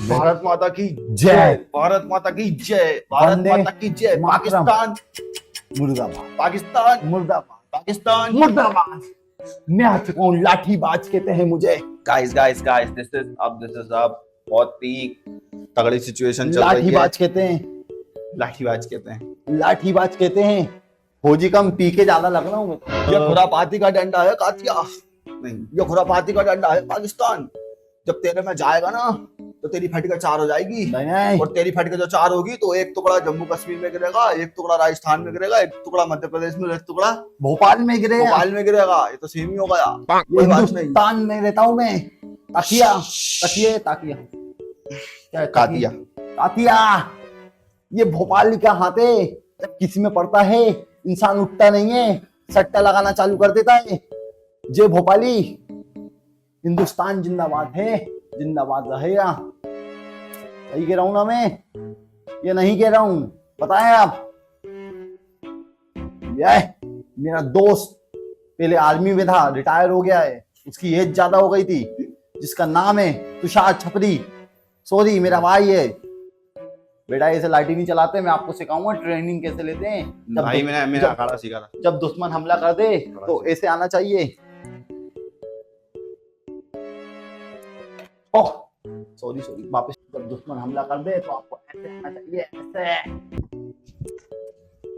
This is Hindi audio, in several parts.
भारत माता की जय। भारत माता की जय। भारत वंदे माता की जय। मातरम। पाकिस्तान मुर्दाबाद पाकिस्तान मुर्दाबाद पाकिस्तान। मुर्दाबाद। मैं आ चुका हूँ, लाठीबाज कहते हैं मुझे। Guys guys guys this is अब बहुत ही तगड़ी सिचुएशन चल रही है। लाठीबाज कहते हैं, लाठीबाज कहते हैं। लाठीबाज कहते हैं। फौजी कम पी के ज्यादा लग रहा हूँ मैं। ये खुरापाती का डंडा है कातिया नहीं, ये खुरापाती का डंडा है पाकिस्तान। जब तेरे में जाएगा ना तो तेरी फटका चार हो जाएगी। नहीं, और तेरी फटका जो चार होगी तो एक टुकड़ा जम्मू कश्मीर में गिरेगा, एक टुकड़ा राजस्थान में गिरेगा, एक टुकड़ा मध्य प्रदेश में, एक टुकड़ा भोपाल में गिरे। भोपाल में गिरेगा। ये तो सेम ही हो गया। ये कोई बात नहीं। हिंदुस्तान में रहता हूँ मैं। ताकिया ताकिया ताकिया क्या है? कातिया ताकिया। ये भोपाल का हाथ है। जब किसी में पड़ता है इंसान उठता नहीं है, सट्टा लगाना चालू कर देता है। जय भोपाली। हिंदुस्तान जिंदाबाद है, जिंदाबाद रहेगा। सही कह रहा हूं ना मैं? ये नहीं कह रहा हूं, बताएं आप। यह मेरा दोस्त पहले आर्मी में था, रिटायर हो गया है, उसकी एज ज्यादा हो गई थी, जिसका नाम है तुषार छपरी। सॉरी, मेरा भाई है। बेटा ऐसे लाठी नहीं चलाते, मैं आपको सिखाऊंगा ट्रेनिंग कैसे लेते हैं। भाई मैंने अखाड़ा सीखा था। जब दुश्मन हमला कर दे तो ऐसे आना चाहिए। ओह सॉरी सॉरी, वापस। जब दुश्मन हमला कर दे तो आपको ऐसे आना चाहिए, ऐसे।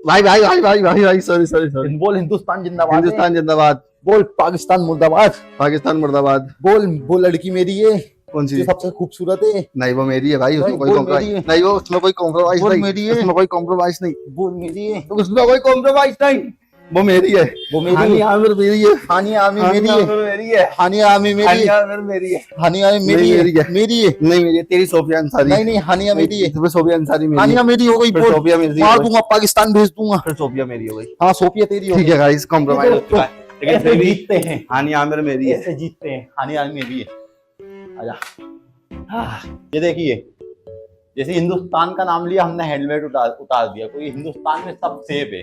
भाई भाई भाई भाई भाई भाई सॉरी। बोल हिंदुस्तान जिंदाबाद है। हिंदुस्तान जिंदाबाद। बोल पाकिस्तान मुर्दाबाद। पाकिस्तान मुर्दाबाद। बोल वो लड़की मेरी है कौन सी? जो सबसे खूबसूरत है। नहीं वो मेरी है भाई, उसमें कोई बोल कॉम्प्रोमाइज मेरी है। नहीं, वो उसमें कोई कॉम्प्रोमाइज बोल नहीं, मेरी है। उसमें कोई कॉम्प्रोमाइज नहीं, बोल मेरी है। उसमें कोई कॉम्प्रोमाइज नहीं, वो मेरी है। वो मेरी हानिया है। आमिर मेरी है। हानिया आमिर मेरी है। मेरी है। हानिया आमिर मेरी है। हानिया आमिर मेरी है। हानिया आमिर मेरी नहीं, है। मेरी है। मेरी है। नहीं मेरी है, तेरी सोफिया अंसारी। नहीं नहीं, हानिया मेरी है। तुम्हें सोफिया अंसारी मेरी है। हानिया मेरी हो गई। फिर बोल, सोफिया मेरी मार हो गई। दूंगा, पाकिस्तान भेज दूंगा। फिर सोफिया मेरी हो गई। हाँ, सोफिया तेरी हो ठीक गई। है गाइस, कॉम्प्रोमाइज हो चुका है, लेकिन ऐसे फिर भी जीतते हैं, हानिया आमिर मेरी है। ऐसे जीतते हैं। हानिया आमिर मेरी है। आजा। ये देखिए, जैसे हिंदुस्तान का नाम लिया हमने, हेलमेट उतार दिया। कोई हिंदुस्तान में सब सेफ है,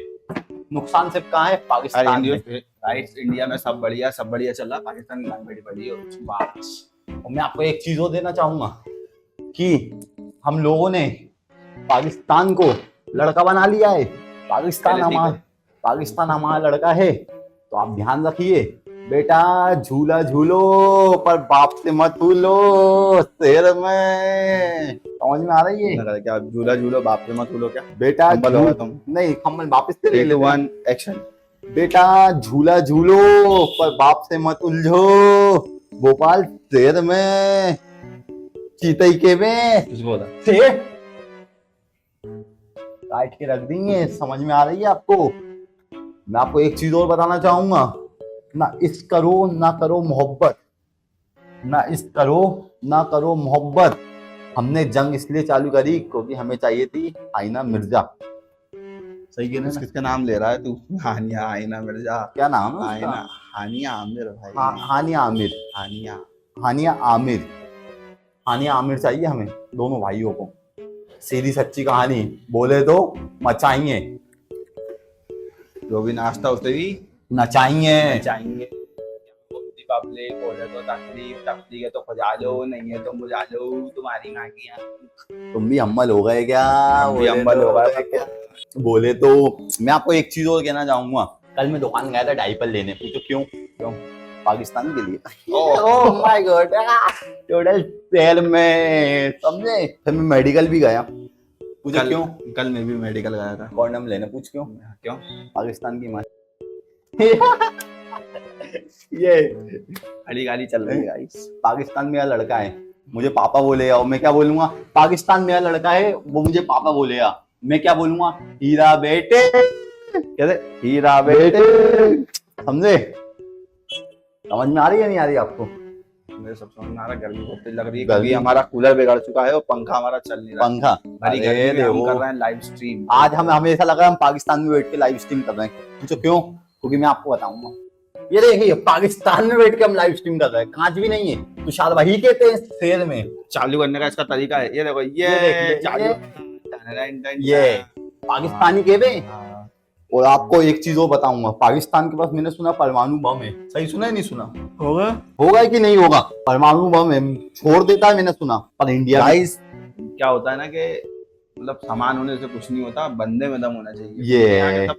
नुकसान सिर्फ कहाँ है? पाकिस्तान में। राइट, इंडिया में सब बढ़िया चल रहा, पाकिस्तान की लाइन बड़ी बड़ी है बस। और मैं आपको एक चीज और देना चाहूंगा कि हम लोगों ने पाकिस्तान को लड़का बना लिया है। पाकिस्तान हमारा लड़का है। तो आप ध्यान रखिए बेटा, झूला झूलो पर बाप से मत झूलो। शेर में समझ में आ रही है? क्या झूला झूलो बाप पे मत झूलो क्या बेटा होगा तुम? नहीं, कम्बल वापस से ले 3 ले। 2 1 एक्शन। बेटा झूला झूलो पर बाप से मत उलझो। भोपाल शेर में, चीतई के में कुछ बोला से काट के रख देंगे। समझ में आ रही है आपको? मैं आपको एक चीज और बताना चाहूंगा, ना इस करो ना करो मोहब्बत, ना इस करो ना करो मोहब्बत। हमने जंग इसलिए चालू करी क्योंकि हमें चाहिए थी आईना मिर्जा। सही है ना? किसका नाम ले रहा है तू? हानिया आईना मिर्जा? क्या नाम है उसका? आईना हानिया आमिर भाई। हानिया आमिर। हानिया हानिया आमिर। हानिया आमिर चाहिए हमें, दोनों भाइयों को। सीधी सच्ची कहानी बोले तो मचाइए, जो भी नाश्ता उसे भी नचाइए। चाहिए। पब्लिक बोले तो तकलीफ है तो खुजा लो, नहीं है तो बुझा लो तुम्हारी माँ की यहाँ। तुम भी हम्बल हो गए क्या? हम भी हम्बल हो गए क्या? बोले तो मैं आपको एक चीज और कहना चाहूंगा। कल मैं दुकान गया था डायपर लेने, पूछो क्यों? पाकिस्तान के लिए। Oh my God, total sale में, समझे? फिर मैं मेडिकल भी गया, पूछो क्यों? कल मैं भी मेडिकल गया था कॉन्डम लेने, पूछ क्यों? क्यों? पाकिस्तान की माँ। ये अड़ी गाली चल रही है गाइस। पाकिस्तान में लड़का है, मुझे पापा बोलेगा, और मैं क्या बोलूंगा? पाकिस्तान में लड़का है, वो मुझे पापा बोलेगा, मैं क्या बोलूंगा? हीरा बेटे। कैसे? हीरा बेटे। समझे? समझ में आ रही है नहीं आ रही आपको? मेरे सब समझ में आ रहा है, गर्मी बहुत तेज लग रही है क्योंकि हमारा कूलर बिगड़ चुका है और पंखा हमारा चल नहीं रहा। पंखा भरी गर्मी में हम कर रहे हैं लाइव स्ट्रीम। आज हमें ऐसा लग रहा है हम पाकिस्तान में बैठ के लाइव स्ट्रीम कर रहे हैं। पूछो क्यों? क्योंकि मैं आपको बताऊंगा। ये देखिए, पाकिस्तान में बैठ के हम लाइव स्ट्रीम कर रहे हैं, कांच भी नहीं है। तुषार वही कहते हैं शेर में। चालू करने का इसका तरीका है, ये देखो, ये देखिए, चालू। ये पाकिस्तानी के बे। और आपको एक चीज और बताऊंगा, पाकिस्तान के पास मैंने सुना परमाणु बम है, सही सुना है नहीं सुना? होगा होगा कि नहीं होगा? परमाणु बम है, छोड़ देता है मैंने सुना, पर इंडिया में गाइस क्या होता है ना कि मतलब सामान होने से कुछ नहीं होता, बंदे में दम होना चाहिए। ये यहाँ के सब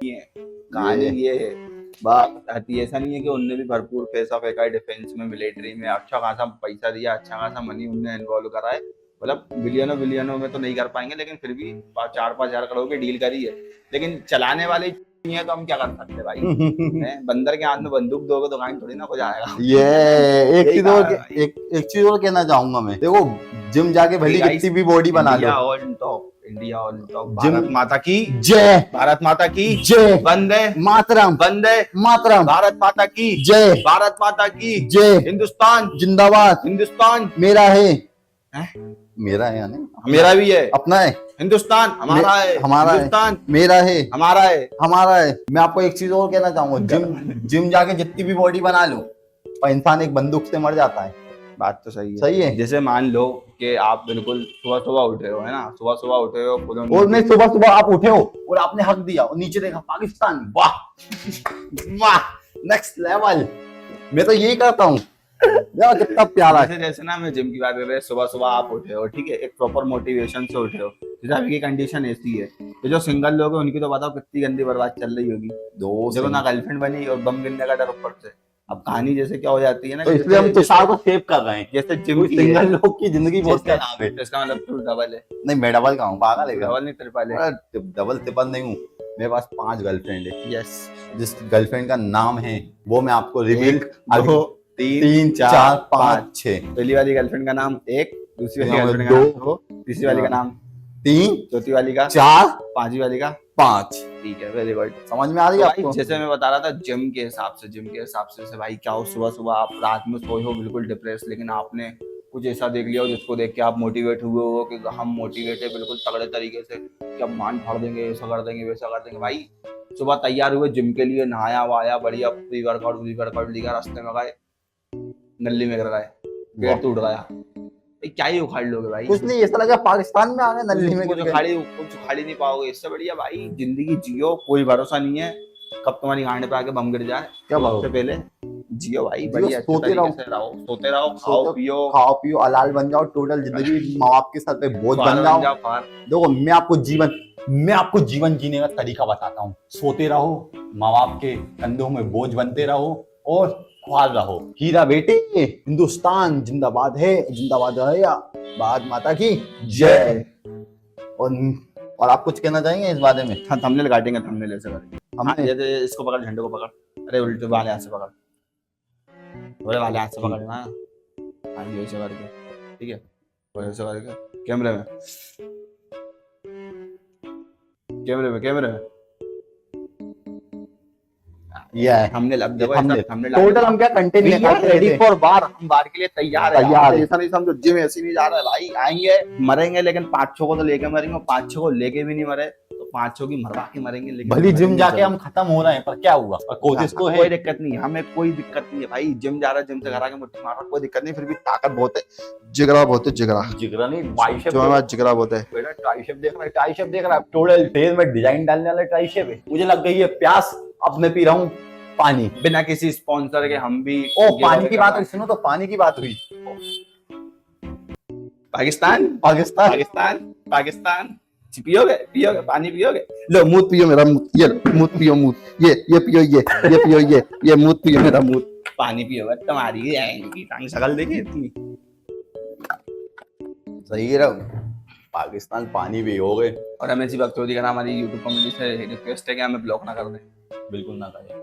ये है। कहानी ये है बात आती है। ऐसा नहीं है कि उनने भी भरपूर पैसा फेंका है डिफेंस में, मिलिट्री में, अच्छा खासा पैसा दिया, अच्छा खासा मनी उनने इन्वॉल्व करा है। मतलब बिलियनों में तो नहीं कर पाएंगे, लेकिन फिर भी 4-5 हजार करोड़ की डील करी है। लेकिन चलाने वाले नहीं है तो हम क्या कर सकते हैं भाई? हैं? बंदर के हाथ में बंदूक दोगे तो कहीं थोड़ी ना हो जाएगा। ये एक यही चीज और कहा है भाई। एक चीज और कहना चाहूंगा मैं, देखो जिम जाके भली Guys, कितनी भी बॉडी बना लो, India on top, India on top. Gym- Bharat माता की जय भारत माता की जय वंदे मातरम वंदे मातरम, भारत माता की जय भारत माता की जय हिंदुस्तान जिंदाबाद, हिंदुस्तान मेरा है, हैं? मेरा है यानी मेरा भी है। अपना है, हिंदुस्तान हमारा है, हमारा है। हिंदुस्तान मेरा है, हमारा है। हमारा है। मैं आपको एक चीज और कहना चाहूंगा, जिम जाके जितनी भी बॉडी बना लो, पर इंसान एक बंदूक से मर जाता है। बात तो सही है। सही है। जैसे मान लो कि आप बिल्कुल सुबह सुबह उठे हो, है ना, सुबह सुबह उठे हो, और नहीं, सुबह सुबह आप उठे हो और आपने हक दिया और नीचे देखा पाकिस्तान, वाह वाह, नेक्स्ट लेवल। मैं तो यही करता हूँ यार, कितना प्यारा है। जैसे ना मैं जिम की बात कर रहे, सुबह सुबह आप उठे हो, ठीक है, एक प्रॉपर मोटिवेशन से उठे हो। जैसे अभी की कंडीशन ऐसी है, तो जो सिंगल लोग हैं उनकी तो बताओ कितनी गंदी बर्बाद चल रही होगी। देखो ना, गर्लफ्रेंड बनी और बम गिरने का डर ऊपर से। अब कहानी जैसे क्या हो जाती है ना, तो इसलिए हम तुषार को सेव कर रहे हैं। जैसे जिम की सिंगल है, लोग की जिंदगी बहुत खराब है। तो इसका मतलब तू डबल है। नहीं, मैं डबल का हूँ, पागल है क्या? डबल नहीं, ट्रिपल है। डबल ट्रिपल नहीं हूँ, मेरे पास 5 गर्लफ्रेंड है। यस। जिस गर्लफ्रेंड का नाम है वो मैं आपको रिवील, 2 3 3 4 5 6। पहली वाली गर्लफ्रेंड का नाम 1, दूसरी वाली नाम गर्लफ्रेंड का 2, नाम 2, तीसरी वाली का नाम 3 चौथी वाली का 4 पांचवी वाली का 5। ठीक है, वेरी गुड। समझ में आ रही है आपको? जैसे मैं बता रहा था जिम के हिसाब से, जैसे भाई क्या हो, सुबह सुबह आप रात में सोए हो बिल्कुल डिप्रेस, लेकिन आपने कुछ ऐसा देख लिया हो जिसको देख के आप मोटिवेट हुए हो कि हम मोटिवेट है बिल्कुल तगड़े तरीके से कि अब मान फाड़ देंगे, ऐसा कर देंगे, वैसा कर देंगे। भाई सुबह तैयार हुए जिम के लिए, नहाया वाया बढ़िया, प्री वर्कआउट लिखा, रास्ते में गए, नल्ली में गिर गए, पेट टूट गया, क्या ही उखाड़ लोगे भाई? कुछ नहीं, ऐसा लगा पाकिस्तान में आ गए, नल्ली में कुछ उखाड़ ही नहीं पाओगे। इससे बढ़िया भाई जिंदगी जियो, कोई भरोसा नहीं है कब तुम्हारी गांड पे आके बम गिर जाए। क्या बात उससे पहले जियो भाई, जियो, बढ़िया अच्छे सोते तरीके रहो। से रहो, सोते रहो, खाओ पियो, अलाल बन जाओ, टोटल जिंदगी माँ बाप के सर पे बोझ बन जाओ। फार। देखो मैं आपको जीवन जीने का तरीका बताता हूँ। सोते रहो, माँ बाप के कंधों में बोझ बनते रहो और ख्वाल रहो। हीरा बेटे, हिंदुस्तान जिंदाबाद है, जिंदाबाद रहेगा, भारत माता की जय। और आप कुछ कहना चाहेंगे इस बारे में? हाँ, थंबनेल काटेंगे, थंबनेल ऐसे करेंगे। हमने- हाँ, जैसे इसको पकड़, झंडे को पकड़, अरे उल्टे वाले हाथ से पकड़, थोड़े वाले हाथ से पकड़ना। हाँ जी, ऐसे करके, ठीक है, और ऐसे करके कैमरे में ये है थंबनेल। अब देखो thumbnail। थंबनेल टोटल हम क्या content We are ready for war, हम वार के लिए तैयार है। तैयार है। ऐसा नहीं समझो जिम ऐसे नहीं जा रहा है भाई, आएंगे मरेंगे, लेकिन 5-6 को तो लेके मरेंगे, और 5-6 को लेके भी नहीं मरे तो 5-6 की मरवा के मरेंगे। लेकिन भली जिम मरेंगे जाके जरूर। हम खत्म हो रहे हैं, पर क्या हुआ? और कोशिश तो है। कोई दिक्कत नहीं है, हमें कोई दिक्कत नहीं है भाई। जिम जा रहा है, जिम से घर आके मुट्ठी मार रहा, कोई दिक्कत नहीं। फिर भी ताकत बहुत है, जिगरा बहुत है, जिगरा जिगरा नहीं, बाइसेप जो हमारा जिगरा बहुत है। बेटा, ट्राइसेप देख रहा है, ट्राइसेप देख रहा है, टोटल फेस में डिजाइन डालने वाला ट्राइसेप है। मुझे लग गई है प्यास, अब मैं पी रहा हूँ पानी। बिना किसी स्पॉन्सर के हम भी ओ, पानी की बात हुई, सुनो तो, पानी की बात हुई। पाकिस्तान पाकिस्तान पाकिस्तान पियोगे पानी पियोगे? लो मूत पियो मेरा, मूत ये लो, मूत पियो, मूत ये पियो, ये पियो, ये मूत पियो मेरा, मूत पानी पियोगे तुम्हारी आएगी टांग शकल देखिए इतनी। सही रहो, पाकिस्तान पानी भी हो गए। और हमें बख्तौरी का नाम हमारी यूट्यूब कम्युनिटी से रिक्वेस्ट है कि हमें ब्लॉक ना कर दें। बिल्कुल ना करें।